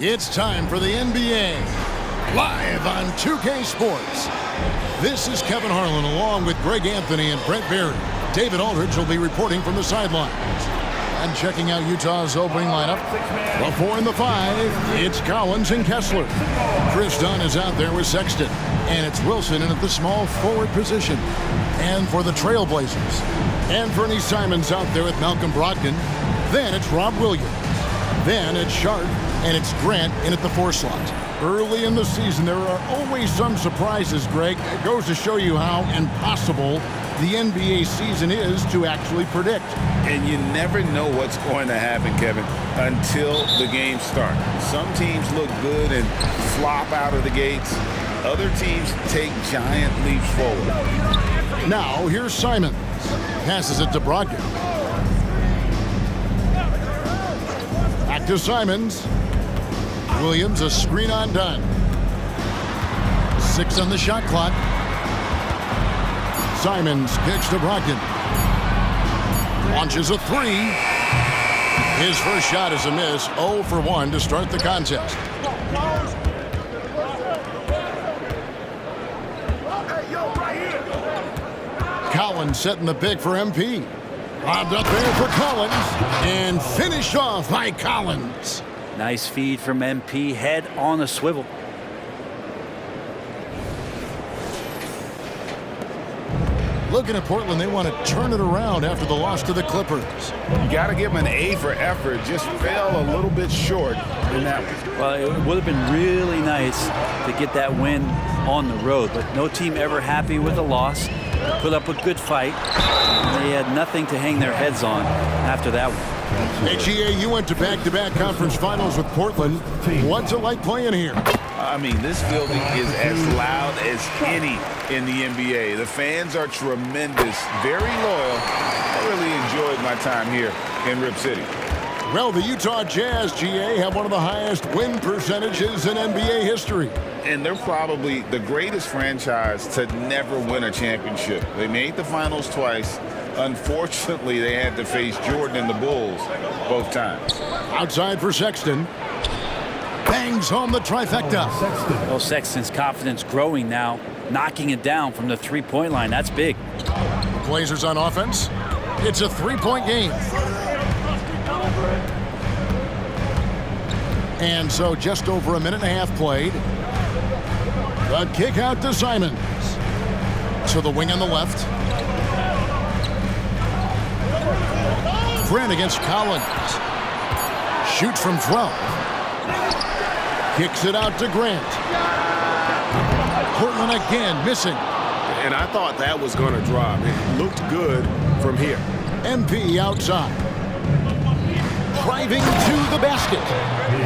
It's time for the NBA, live on 2K Sports. This is Kevin Harlan along with Greg Anthony and Brent Berry. David Aldridge will be reporting from the sidelines. And checking out Utah's opening lineup. The 4 and the 5, it's Collins and Kessler. Chris Dunn is out there with Sexton. And it's Wilson in at the small forward position. And for the Trailblazers, Anthony Simons out there with Malcolm Brogdon. Then it's Rob Williams. Then it's Sharp, and it's Grant in at the 4 slot. Early in the season, there are always some surprises, Greg. It goes to show you how impossible the NBA season is to actually predict. And you never know what's going to happen, Kevin, until the game starts. Some teams look good and flop out of the gates. Other teams take giant leaps forward. Now, here's Simons. Passes it to Brogdon. Back to Simons. Williams, a screen on Dunn. 6 on the shot clock. Simons kicks to Brogdon. Launches a 3. His first shot is a miss. 0 for 1 to start the contest. Collins setting the pick for MP. Lobbed up there for Collins. And finished off by Collins. Nice feed from MP. Head on a swivel. Looking at Portland, they want to turn it around after the loss to the Clippers. You got to give them an A for effort. Just fell a little bit short in that one. Well, it would have been really nice to get that win on the road, but no team ever happy with a loss. Put up a good fight. They had nothing to hang their heads on after that one. Hey, GA, you went to back-to-back conference finals with Portland. What's it like playing here? I mean, this building is as loud as any in the NBA. The fans are tremendous, very loyal. I really enjoyed my time here in Rip City. Well, the Utah Jazz, GA, have one of the highest win percentages in NBA history. And they're probably the greatest franchise to never win a championship. They made the finals twice. Unfortunately, they had to face Jordan and the Bulls both times. Outside for Sexton. Bangs home the trifecta. Well, Sexton's confidence growing now, knocking it down from the three-point line. That's big. The Blazers on offense. It's a 3-point game. And so just over a minute and a half played. The kick out to Simons. To the wing on the left. Grant against Collins. Shoots from 12. Kicks it out to Grant. Portland again missing. And I thought that was going to drop. It looked good from here. MP outside. Driving to the basket.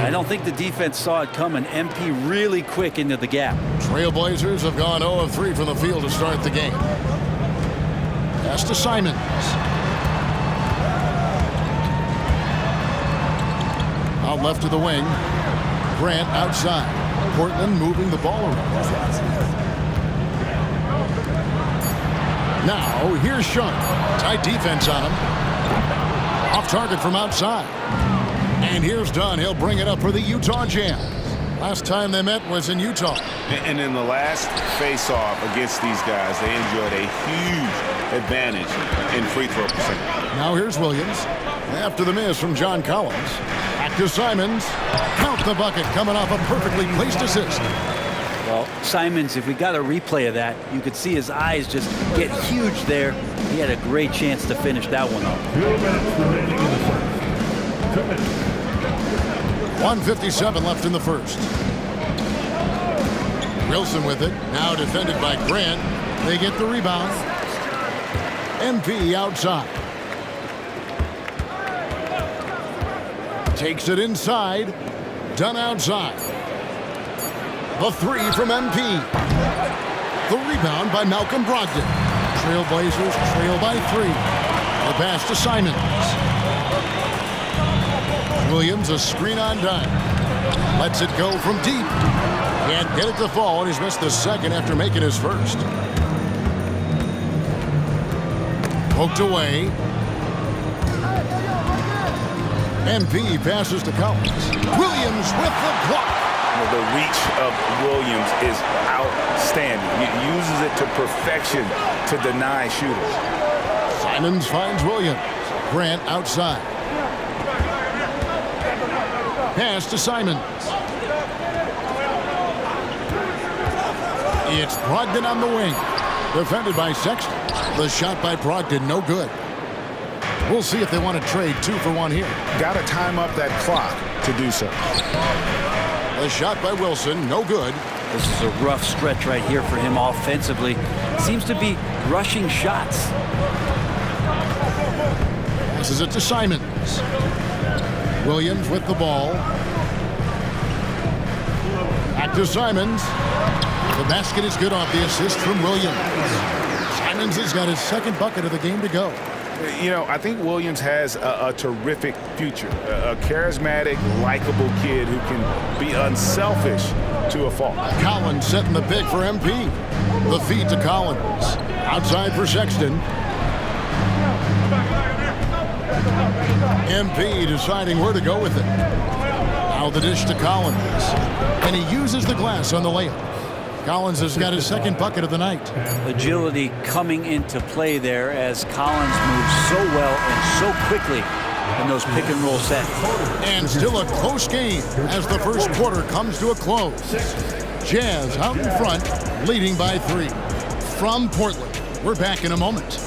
I don't think the defense saw it coming. MP really quick into the gap. Trailblazers have gone 0 of 3 from the field to start the game. Pass to Simons. Out left to the wing. Grant outside. Portland moving the ball around. Now, here's Sharp. Tight defense on him. Off target from outside. And here's Dunn. He'll bring it up for the Utah Jazz. Last time they met was in Utah. And in the last face-off against these guys, they enjoyed a huge advantage in free throw percentage. Now here's Williams. After the miss from John Collins. Back to Simons. Count the bucket coming off a perfectly placed assist. Well, Simons, if we got a replay of that, you could see his eyes just get huge there. He had a great chance to finish that one up. 1:57 left in the first. Wilson with it. Now defended by Grant. They get the rebound. MP outside. Takes it inside. Dunn outside. The 3 from MP. The rebound by Malcolm Brogdon. Trailblazers trail by 3. The pass to Simons. Williams, a screen on Dunn. Lets it go from deep. Can't get it to fall, and he's missed the second after making his first. Poked away. MP passes to Collins. Williams with the of Williams is outstanding. He uses it to perfection to deny shooters. Simons finds Williams. Grant outside. Pass to Simons. It's Brogdon on the wing. Defended by Sexton. The shot by Brogdon, no good. We'll see if they want to trade 2 for 1 here. Got to time up that clock to do so. The shot by Wilson, no good. This is a rough stretch right here for him offensively. Seems to be rushing shots. Passes it to Simons. Williams with the ball. Back to Simons. The basket is good off the assist from Williams. Simons has got his second bucket of the game to go. You know, I think Williams has a terrific future. A charismatic, likable kid who can be unselfish to a fault. Collins setting the pick for MP. The feed to Collins. Outside for Sexton. MP deciding where to go with it. Now the dish to Collins. And he uses the glass on the layup. Collins has got his second bucket of the night. Agility coming into play there as Collins moves so well and so quickly in those pick and roll sets. And still a close game as the first quarter comes to a close. Jazz out in front, leading by 3. From Portland, we're back in a moment.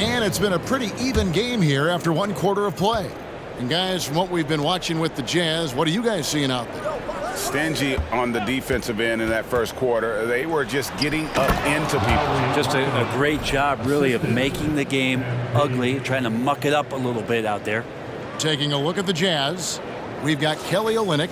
And it's been a pretty even game here after 1 quarter of play. And guys, from what we've been watching with the Jazz, what are you guys seeing out there? Stingy on the defensive end in that first quarter. They were just getting up into people. Just a great job, really, of making the game ugly, trying to muck it up a little bit out there. Taking a look at the Jazz, we've got Kelly Olynyk.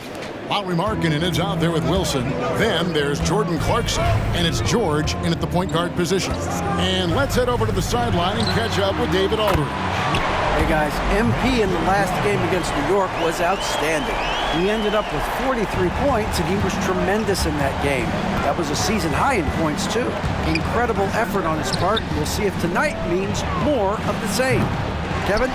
Lauri Markkanen is out there with Wilson. Then there's Jordan Clarkson, and it's George in at the point guard position. And let's head over to the sideline and catch up with David Aldridge. Hey guys, MP in the last game against New York was outstanding. He ended up with 43 points, and he was tremendous in that game. That was a season high in points, too. Incredible effort on his part. We'll see if tonight means more of the same. Kevin?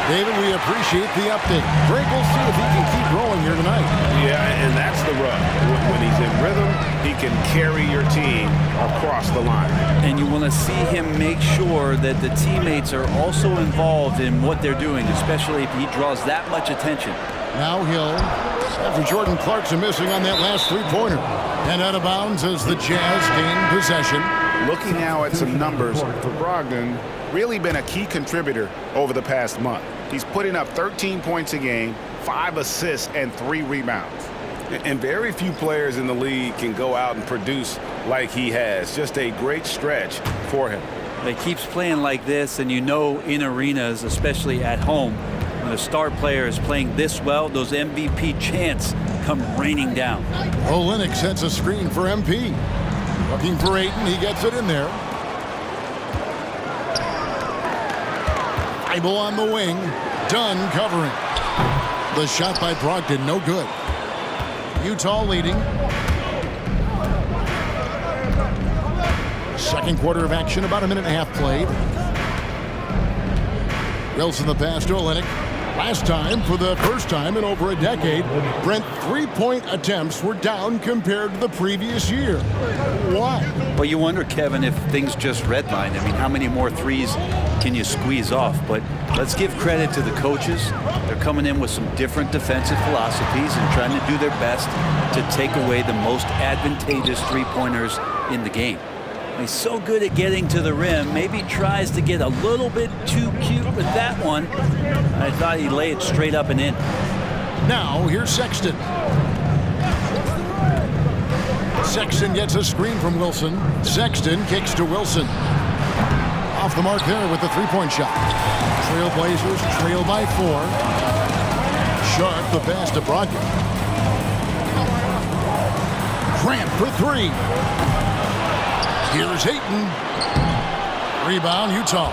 David, we appreciate the update. Greg, we'll see if he can keep rolling here tonight. Yeah, and that's the rub. When he's in rhythm, he can carry your team across the line. And you want to see him make sure that the teammates are also involved in what they're doing, especially if he draws that much attention. Now Hill, after Jordan Clarkson missing on that last 3-pointer. And out of bounds as the Jazz gain possession. Looking now at some numbers for Brogdon, really been a key contributor over the past month. He's putting up 13 points a game, 5 assists, and 3 rebounds. And very few players in the league can go out and produce like he has. Just a great stretch for him. He keeps playing like this, and you know in arenas, especially at home, when a star player is playing this well, those MVP chants come raining down. Olynyk sets a screen for MP. Looking for Ayton, he gets it in there. Bible on the wing. Dunn covering. The shot by Brogdon, no good. Utah leading. Second quarter of action, about a minute and a half played. Wilson the pass to Olynyk. Last time, for the first time in over a decade, Brent, 3-point attempts were down compared to the previous year. Why? Well, you wonder, Kevin, if things just redlined. I mean, how many more threes can you squeeze off? But let's give credit to the coaches. They're coming in with some different defensive philosophies and trying to do their best to take away the most advantageous three-pointers in the game. He's so good at getting to the rim, maybe tries to get a little bit too cute with that one. I thought he'd lay it straight up and in. Now, here's Sexton. Sexton gets a screen from Wilson. Sexton kicks to Wilson. Off the mark there with the three-point shot. Trailblazers trail by 4. Sharp the pass to Brogdon. Grant for 3. Here's Ayton. Rebound, Utah.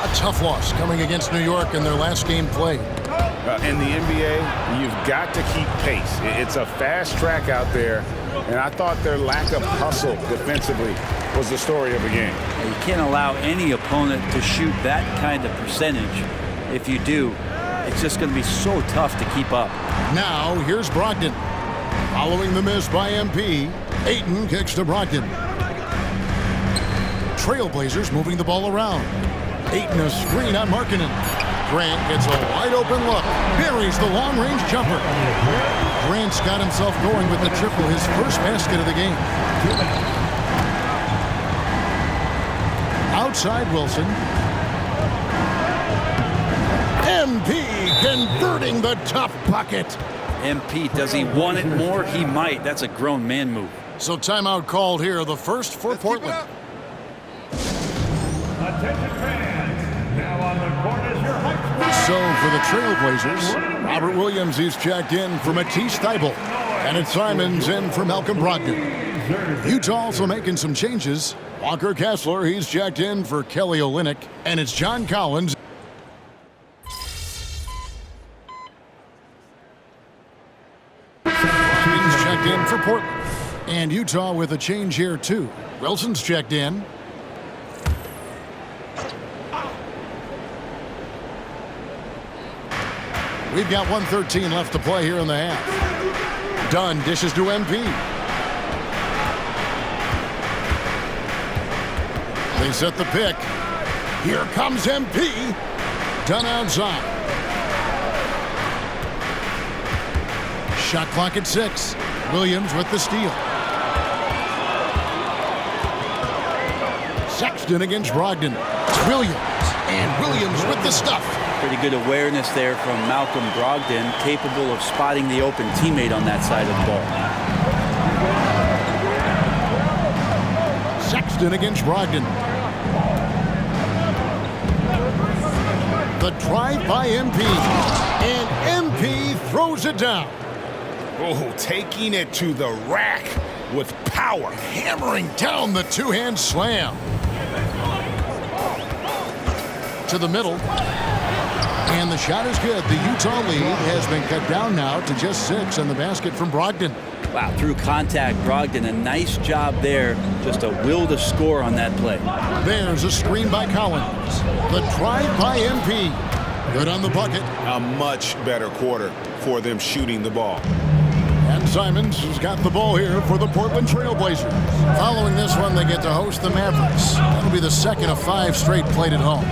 A tough loss coming against New York in their last game played. In the NBA, you've got to keep pace. It's a fast track out there, And I thought their lack of hustle defensively was the story of the game. You can't allow any opponent to shoot that kind of percentage. If you do, it's just going to be so tough to keep up. Now, here's Brogdon. Following the miss by MP, Ayton kicks to Brogdon. Trailblazers moving the ball around. Ayton a screen on Markkanen. Grant gets a wide-open look. Buries the long-range jumper. Grant's got himself going with the triple, his first basket of the game. Outside Wilson. MP converting the tough bucket. MP, does he want it more? He might. That's a grown man move. So timeout called here, the first for Portland. Attention fans, now on the court is your high school. So for the Trailblazers, Robert Williams, he's checked in for Matisse Thybulle. And it's Simons in for Malcolm Brogdon. Utah also making some changes. Walker Kessler, he's checked in for Kelly Olynyk. And it's John Collins. He's checked in for Portland. And Utah with a change here too. Wilson's checked in. We've got 1:13 left to play here in the half. Dunn dishes to MP. They set the pick. Here comes MP. Dunn outside. Shot clock at 6. Williams with the steal. Sexton against Brogdon. It's Williams. And Williams with the stuff. Pretty good awareness there from Malcolm Brogdon, capable of spotting the open teammate on that side of the ball. Sexton against Brogdon. The drive by MP. And MP throws it down. Oh, taking it to the rack with power. Hammering down the two-hand slam. To the middle. And the shot is good. The Utah lead has been cut down now to just 6 on the basket from Brogdon. Wow, through contact, Brogdon, a nice job there. Just a will to score on that play. There's a screen by Collins. The drive by MP. Good on the bucket. A much better quarter for them shooting the ball. And Simons has got the ball here for the Portland Trailblazers. Following this one, they get to host the Mavericks. That'll be the second of 5 straight played at home.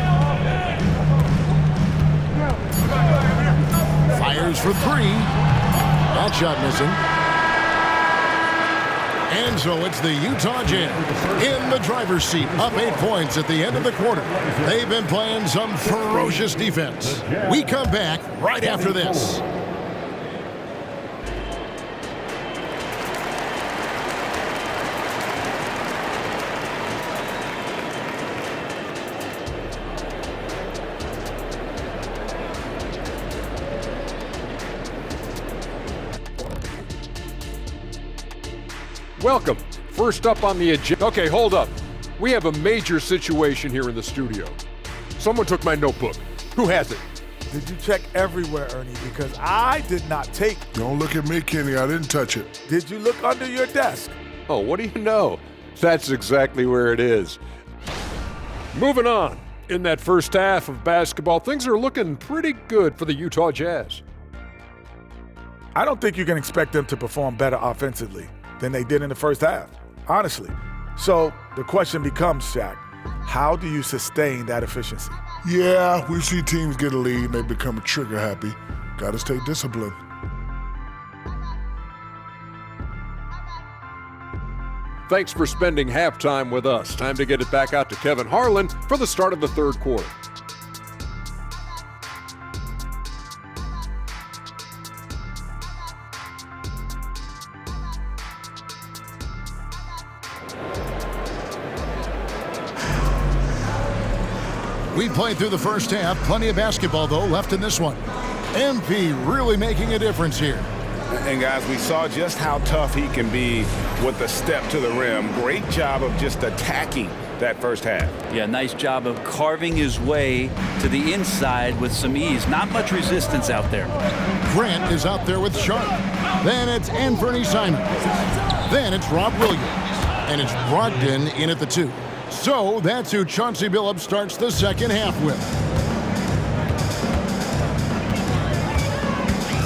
Fires for 3. That shot missing. And so it's the Utah Jazz in the driver's seat, up 8 points at the end of the quarter. They've been playing some ferocious defense. We come back right after this. Welcome. First up on the agenda. Okay, hold up. We have a major situation here in the studio. Someone took my notebook. Who has it? Did you check everywhere, Ernie? Because I did not take it. Don't look at me, Kenny. I didn't touch it. Did you look under your desk? Oh, what do you know? That's exactly where it is. Moving on. In that first half of basketball, things are looking pretty good for the Utah Jazz. I don't think you can expect them to perform better offensively than they did in the first half, honestly. So the question becomes, Shaq, how do you sustain that efficiency? Yeah, we see teams get a lead and they become trigger happy. Got to stay disciplined. Thanks for spending halftime with us. Time to get it back out to Kevin Harlan for the start of the third quarter. We played through the first half. Plenty of basketball, though, left in this one. MP really making a difference here. And, guys, we saw just how tough he can be with the step to the rim. Great job of just attacking that first half. Yeah, nice job of carving his way to the inside with some ease. Not much resistance out there. Grant is out there with Sharp. Then it's Anthony Simons. Then it's Rob Williams. And it's Brogdon in at the 2. So that's who Chauncey Billups starts the second half with.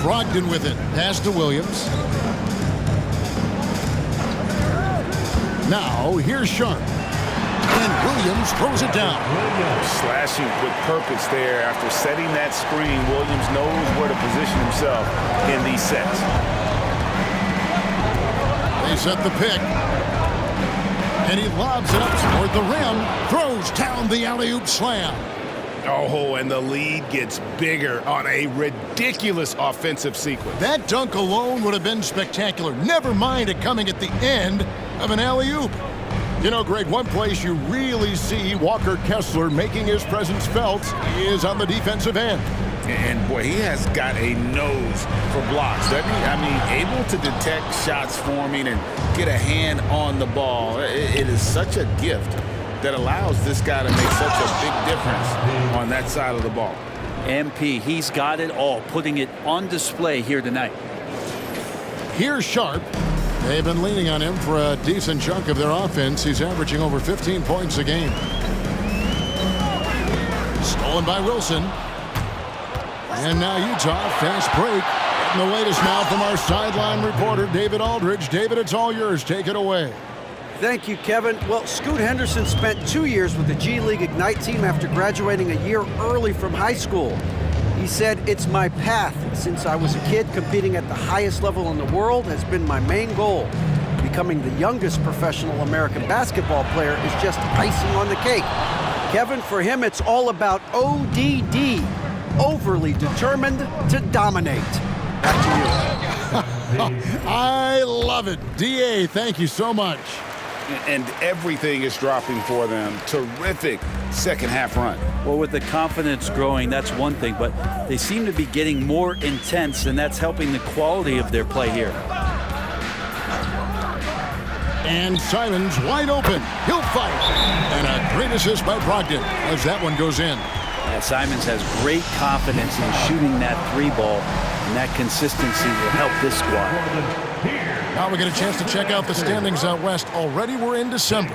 Brogdon with it. Pass to Williams. Now, here's Sharp. And Williams throws it down. Slashing with purpose there. After setting that screen, Williams knows where to position himself in these sets. They set the pick. And he lobs it up toward the rim. Throws down the alley-oop slam. Oh, and the lead gets bigger on a ridiculous offensive sequence. That dunk alone would have been spectacular. Never mind it coming at the end of an alley-oop. You know, Greg, one place you really see Walker Kessler making his presence felt is on the defensive end. And, boy, he has got a nose for blocks, doesn't he? I mean, able to detect shots forming and get a hand on the ball. It is such a gift that allows this guy to make such a big difference on that side of the ball. MP, he's got it all, putting it on display here tonight. Here's Sharp. They've been leaning on him for a decent chunk of their offense. He's averaging over 15 points a game. Stolen by Wilson. And now Utah, fast break. And the latest now from our sideline reporter, David Aldridge. David, it's all yours. Take it away. Thank you, Kevin. Well, Scoot Henderson spent 2 years with the G League Ignite team after graduating a year early from high school. He said, "It's my path. Since I was a kid, competing at the highest level in the world has been my main goal. Becoming the youngest professional American basketball player is just icing on the cake." Kevin, for him, it's all about ODD, overly determined to dominate. Back to you. I love it. DA, thank you so much. And everything is dropping for them. Terrific second half run. Well, with the confidence growing, that's one thing, but they seem to be getting more intense, and that's helping the quality of their play here. And Simons wide open. He'll fight. And a great assist by Brogdon as that one goes in. Yeah, Simons has great confidence in shooting that 3 ball, and that consistency will help this squad. Now we get a chance to check out the standings out west. Already we're in December.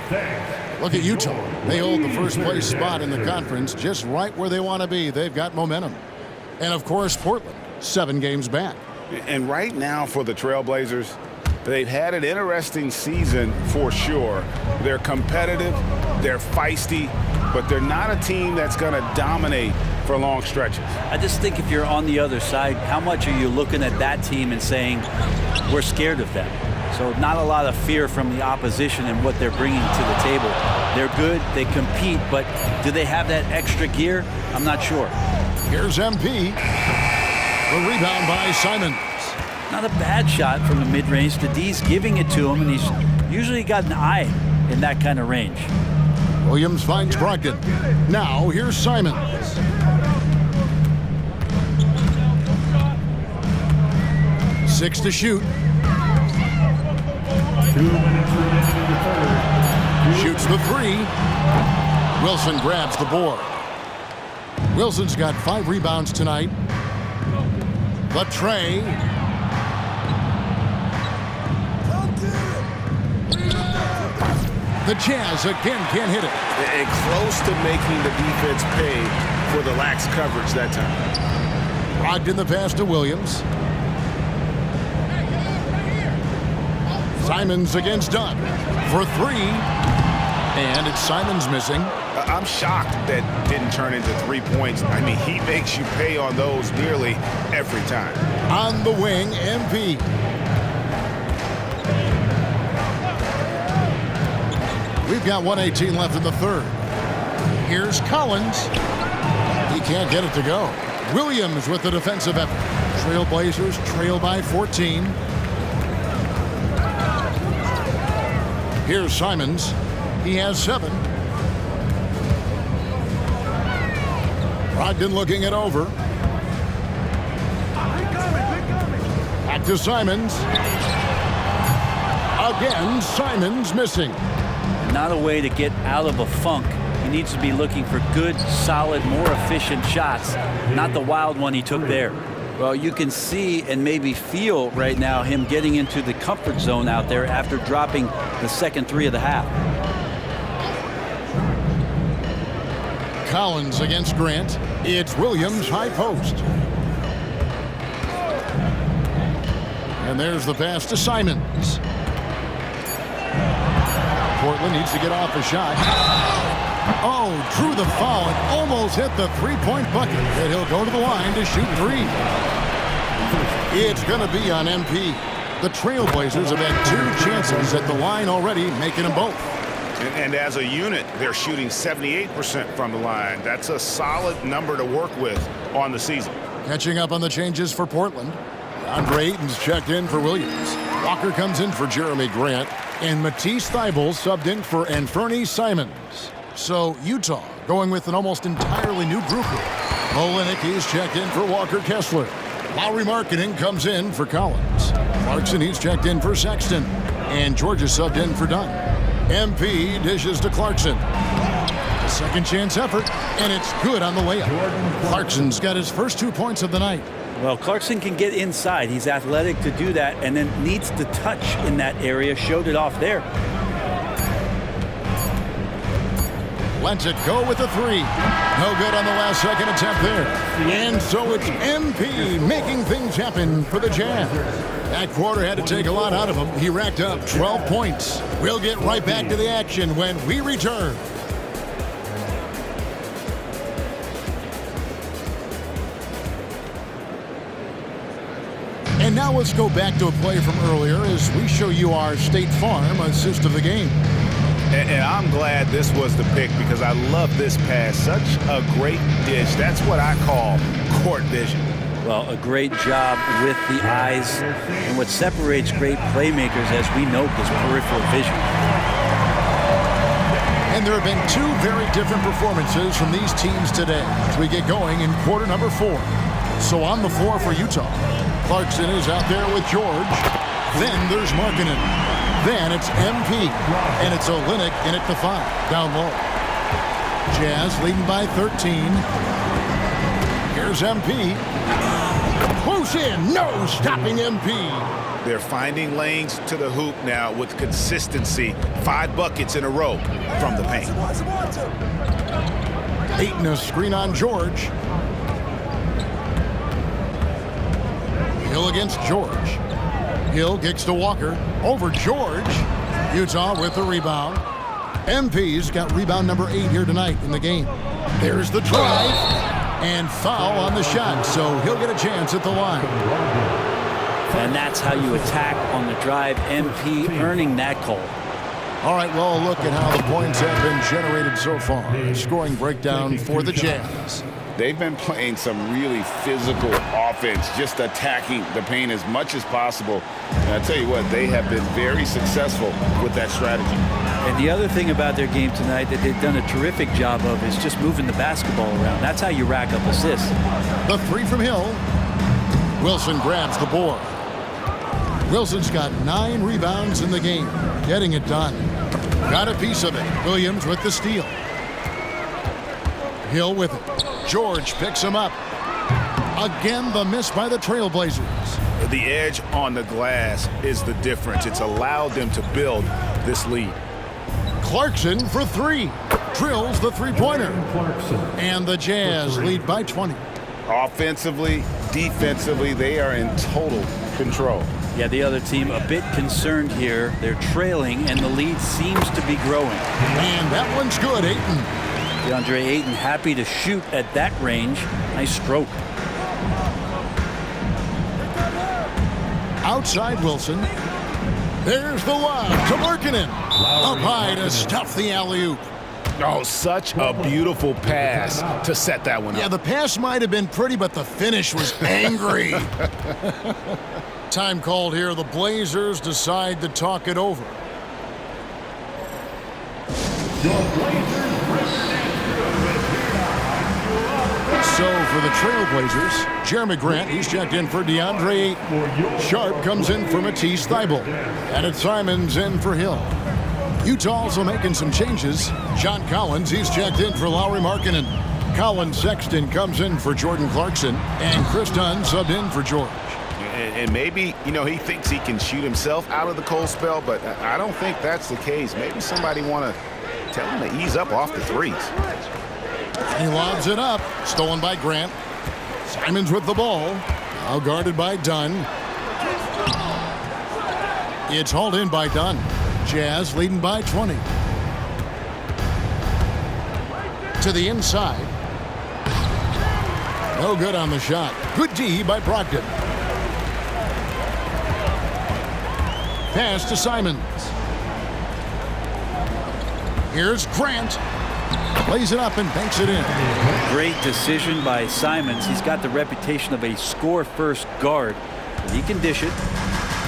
Look at Utah. They hold the first place spot in the conference, just right where they want to be. They've got momentum. And of course, Portland, 7 games back. And right now for the Trailblazers, they've had an interesting season for sure. They're competitive, they're feisty, but they're not a team that's going to dominate for long stretches. I just think if you're on the other side, how much are you looking at that team and saying, we're scared of them? So not a lot of fear from the opposition and what they're bringing to the table. They're good, they compete, but do they have that extra gear? I'm not sure. Here's MP. The rebound by Simons. Not a bad shot from the mid-range. The D's giving it to him, and he's usually got an eye in that kind of range. Williams finds Brogdon. Now here's Simons. Six to shoot. 2 minutes remaining in the third. Shoots the 3. Wilson grabs the board. Wilson's got 5 rebounds tonight. The tray. The Jazz again can't hit it. And close to making the defense pay for the lax coverage that time. Brogdon the pass to Williams. Simons against Dunn for 3. And it's Simons missing. I'm shocked that didn't turn into 3 points. I mean, he makes you pay on those nearly every time. On the wing, MP. We've got 1:18 left in the third. Here's Collins. He can't get it to go. Williams with the defensive effort. Trailblazers trail by 14. Here's Simons. He has 7. Brogdon looking it over. Back to Simons. Again, Simons missing. Not a way to get out of a funk. He needs to be looking for good, solid, more efficient shots, not the wild one he took there. Well, you can see and maybe feel right now him getting into the comfort zone out there after dropping the second three of the half. Collins against Grant. It's Williams high post. And there's the pass to Simons. Portland needs to get off a shot. Oh, drew the foul and almost hit the three-point bucket. And he'll go to the line to shoot three. It's going to be on MP. The Trailblazers have had 2 chances at the line already, making them both. And as a unit, they're shooting 78% from the line. That's a solid number to work with on the season. Catching up on the changes for Portland. Andre Ayton's checked in for Williams. Walker comes in for Jeremy Grant. And Matisse Thybulle subbed in for Anfernee Simons. So Utah going with an almost entirely new group. Olenek is checked in for Walker Kessler. Lauri Markkanen comes in for Collins. Clarkson, he's checked in for Sexton. And Georgia subbed in for Dunn. MP dishes to Clarkson. A second chance effort, and it's good on the layup. Clarkson's got his first 2 points of the night. Well, Clarkson can get inside. He's athletic to do that, and then needs to touch in that area. Showed it off there. Lets it go with the three. No good on the last second attempt there. And so it's MP making things happen for the Jazz. That quarter had to take a lot out of him. He racked up 12 points. We'll get right back to the action when we return. And now let's go back to a play from earlier as we show you our State Farm assist of the game. And I'm glad this was the pick because I love this pass. Such a great dish. That's what I call court vision. Well, a great job with the eyes. And what separates great playmakers, as we note, is peripheral vision. And there have been 2 very different performances from these teams today as we get going in quarter number 4. So on the floor for Utah, Clarkson is out there with George. Then there's Markkanen. Then it's MP. And it's Olenek in at the 5, down low. Jazz leading by 13. Here's MP. Close in. No stopping MP. They're finding lanes to the hoop now with consistency. 5 buckets in a row from the paint. Ayton a screen on George. Hill against George. Hill kicks to Walker. Over George. Utah with the rebound. MP's got rebound number 8 here tonight in the game. There's the drive. And foul on the shot, so he'll get a chance at the line. And that's how you attack on the drive. MP earning that call. All right, well, look at how the points have been generated so far. Scoring breakdown for the Jazz. They've been playing some really physical offense, just attacking the paint as much as possible. And I tell you what, they have been very successful with that strategy. And the other thing about their game tonight that they've done a terrific job of is just moving the basketball around. That's how you rack up assists. The 3 from Hill. Wilson grabs the board. Wilson's got 9 rebounds in the game, getting it done. Got a piece of it. Williams with the steal. Hill with it. George picks him up. Again, the miss by the Trailblazers. The edge on the glass is the difference. It's allowed them to build this lead. Clarkson for 3. Drills the three-pointer. And the Jazz lead by 20. Offensively, defensively, they are in total control. Yeah, the other team a bit concerned here. They're trailing, and the lead seems to be growing. And that one's good, Ayton. DeAndre Ayton happy to shoot at that range. Nice stroke. Outside Wilson. There's the lob to Markkanen. Up high to stuff the alley-oop. Oh, such a beautiful pass to set that one up. Yeah, the pass might have been pretty, but the finish was angry. Time called here. The Blazers decide to talk it over. So for the Trailblazers, Jeremy Grant, he's checked in for DeAndre Ayton. Sharp comes in for Matisse Thybulle. And it's Simons in for Hill. Utah also making some changes. John Collins, he's checked in for Lauri Markkanen. Colin Sexton comes in for Jordan Clarkson, and Chris Dunn subbed in for George. And maybe, he thinks he can shoot himself out of the cold spell, but I don't think that's the case. Maybe somebody want to tell him to ease up off the threes. He lobs it up. Stolen by Grant. Simons with the ball. Now guarded by Dunn. It's hauled in by Dunn. Jazz leading by 20. To the inside. No good on the shot. Good D by Brogdon. Pass to Simons. Here's Grant. Plays it up and banks it in. Great decision by Simons. He's got the reputation of a score-first guard. He can dish it.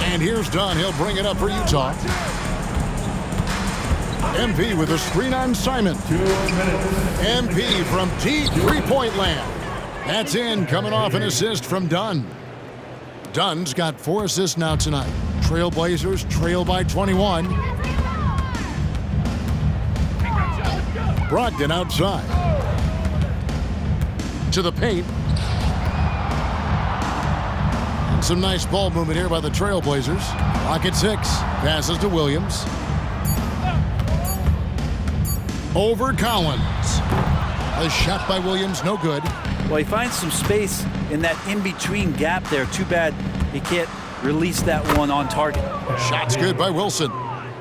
And here's Dunn. He'll bring it up for Utah. MP with a screen on Simon. MP from deep three-point land. That's in, coming off an assist from Dunn. Dunn's got 4 assists now tonight. Trailblazers trail by 21. Brogdon outside. To the paint. And some nice ball movement here by the Trailblazers. Clock at 6. Passes to Williams. Over Collins. A shot by Williams, no good. Well, he finds some space in that in-between gap there. Too bad he can't release that one on target. Shot's good by Wilson.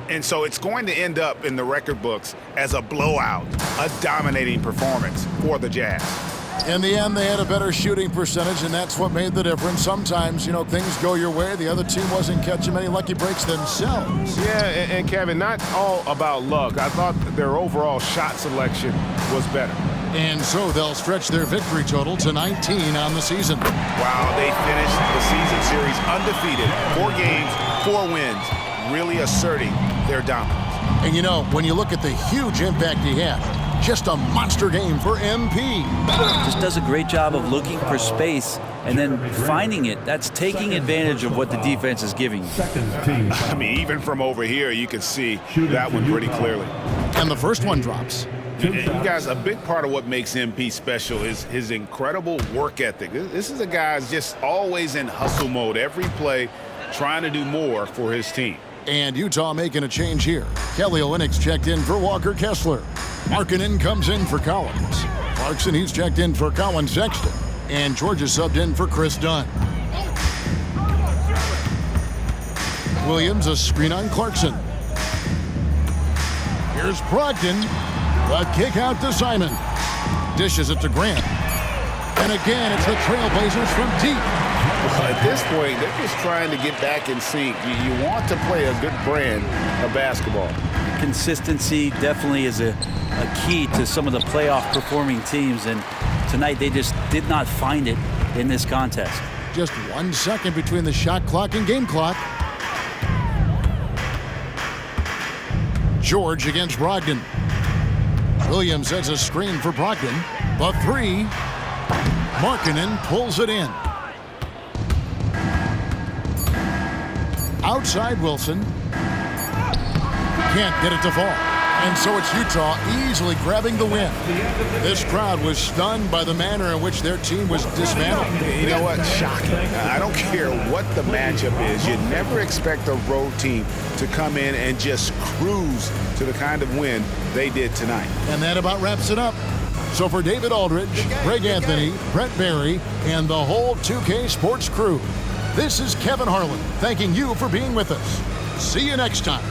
And so it's going to end up in the record books as a blowout, a dominating performance for the Jazz. In the end, they had a better shooting percentage, and that's what made the difference. Sometimes, things go your way. The other team wasn't catching many lucky breaks themselves. Yeah, and Kevin, not all about luck. I thought their overall shot selection was better. And so they'll stretch their victory total to 19 on the season. Wow, they finished the season series undefeated. 4 games, 4 wins, really asserting their dominance. And when you look at the huge impact he had, just a monster game for MP. Just does a great job of looking for space and then finding it. That's taking advantage of what the defense is giving you. I mean, even from over here, you can see that one pretty clearly. And the first one drops. You guys, a big part of what makes MP special is his incredible work ethic. This is a guy who's just always in hustle mode every play, trying to do more for his team. And Utah making a change here. Kelly Olynyk's checked in for Walker Kessler. Markkanen comes in for Collins. Clarkson, he's checked in for Colin Sexton. And Georgia subbed in for Chris Dunn. Williams, a screen on Clarkson. Here's Brogdon. The kick out to Simon. Dishes it to Grant. And again, it's the Trailblazers from deep. At this point, they're just trying to get back in sync. You want to play a good brand of basketball. Consistency definitely is a key to some of the playoff performing teams, and tonight they just did not find it in this contest. Just 1 second between the shot clock and game clock. George against Brogdon. Williams sets a screen for Brogdon. The 3. Markkanen pulls it in. Outside Wilson. Can't get it to fall. And so it's Utah easily grabbing the win. This crowd was stunned by the manner in which their team was dismantled. You know what? Shocking. I don't care what the matchup is. You never expect a road team to come in and just cruise to the kind of win they did tonight. And that about wraps it up. So for David Aldridge, Greg Anthony, Brett Barry, and the whole 2K Sports crew, this is Kevin Harlan thanking you for being with us. See you next time.